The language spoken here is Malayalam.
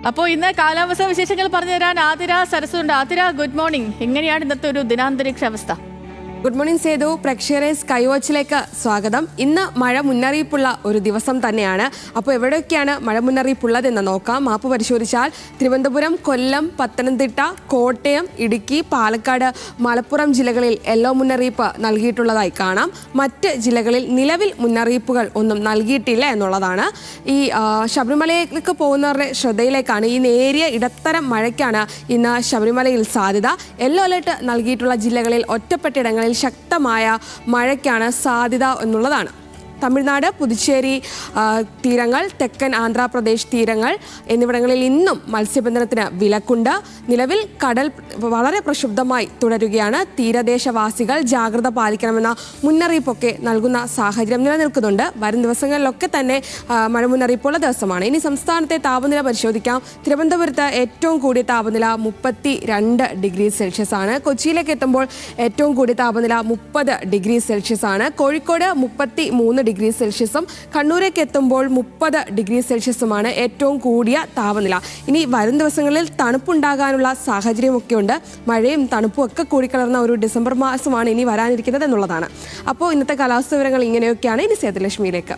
അപ്പോൾ ഇന്ന് കാലാവസ്ഥ വിശേഷങ്ങൾ പറഞ്ഞു തരാൻ ആതിര സരസുണ്ട്. Athira, good morning. എങ്ങനെയാണ് ഇന്നത്തെ ഒരു ദിനാന്തരീക്ഷ അവസ്ഥ? Good morning Sethu. പ്രേക്ഷകരെ സ്കൈ വാച്ചിലേക്ക് സ്വാഗതം. ഇന്ന് മഴ മുന്നറിയിപ്പുള്ള ഒരു ദിവസം തന്നെയാണ്. അപ്പോൾ എവിടെയൊക്കെയാണ് മഴ മുന്നറിയിപ്പുള്ളതെന്ന് നോക്കാം. മാപ്പ് പരിശോധിച്ചാൽ തിരുവനന്തപുരം, കൊല്ലം, പത്തനംതിട്ട, കോട്ടയം, ഇടുക്കി, പാലക്കാട്, മലപ്പുറം ജില്ലകളിൽ യെല്ലോ മുന്നറിയിപ്പ് നൽകിയിട്ടുള്ളതായി കാണാം. മറ്റ് ജില്ലകളിൽ നിലവിൽ മുന്നറിയിപ്പുകൾ ഒന്നും നൽകിയിട്ടില്ല എന്നുള്ളതാണ്. ഈ ശബരിമലയിലേക്ക് പോകുന്നവരുടെ ശ്രദ്ധയിലേക്കാണ് ഈ നേരിയ ഇടത്തരം മഴയ്ക്കാണ് ഇന്ന് ശബരിമലയിൽ സാധ്യത. യെല്ലോ അലേർട്ട് നൽകിയിട്ടുള്ള ജില്ലകളിൽ ഒറ്റപ്പെട്ടിടങ്ങളിൽ ശക്തമായ മഴയ്ക്കാണ് സാധ്യത എന്നുള്ളതാണ്. തമിഴ്നാട്, പുതുച്ചേരി തീരങ്ങൾ, തെക്കൻ ആന്ധ്രാപ്രദേശ് തീരങ്ങൾ എന്നിവിടങ്ങളിൽ ഇന്നും മത്സ്യബന്ധനത്തിന് വിലക്കുണ്ട്. നിലവിൽ കടൽ വളരെ പ്രക്ഷുബ്ധമായി തുടരുകയാണ്. തീരദേശവാസികൾ ജാഗ്രത പാലിക്കണമെന്ന മുന്നറിയിപ്പൊക്കെ നൽകുന്ന സാഹചര്യം നിലനിൽക്കുന്നുണ്ട്. വരും ദിവസങ്ങളിലൊക്കെ തന്നെ മഴ മുന്നറിയിപ്പുള്ള ദിവസമാണ്. ഇനി സംസ്ഥാനത്തെ താപനില പരിശോധിക്കാം. തിരുവനന്തപുരത്ത് ഏറ്റവും കൂടിയ താപനില 32 ഡിഗ്രി സെൽഷ്യസ് ആണ്. കൊച്ചിയിലേക്ക് എത്തുമ്പോൾ ഏറ്റവും കൂടിയ താപനില 30 ഡിഗ്രി സെൽഷ്യസ് ആണ്. കോഴിക്കോട് 33 ഡിഗ്രി സെൽഷ്യസും കണ്ണൂരേക്ക് എത്തുമ്പോൾ 30 ഡിഗ്രി സെൽഷ്യസുമാണ് ഏറ്റവും കൂടിയ താപനില. ഇനി വരും ദിവസങ്ങളിൽ തണുപ്പുണ്ടാകാനുള്ള സാഹചര്യമൊക്കെയുണ്ട്. മഴയും തണുപ്പും ഒക്കെ കൂടിക്കലർന്ന ഒരു ഡിസംബർ മാസമാണ് ഇനി വരാനിരിക്കുന്നത് എന്നുള്ളതാണ്. അപ്പോൾ ഇന്നത്തെ കാലാവസ്ഥ വിവരങ്ങൾ ഇങ്ങനെയൊക്കെയാണ്. ഇനി സേതുലക്ഷ്മിയിലേക്ക്.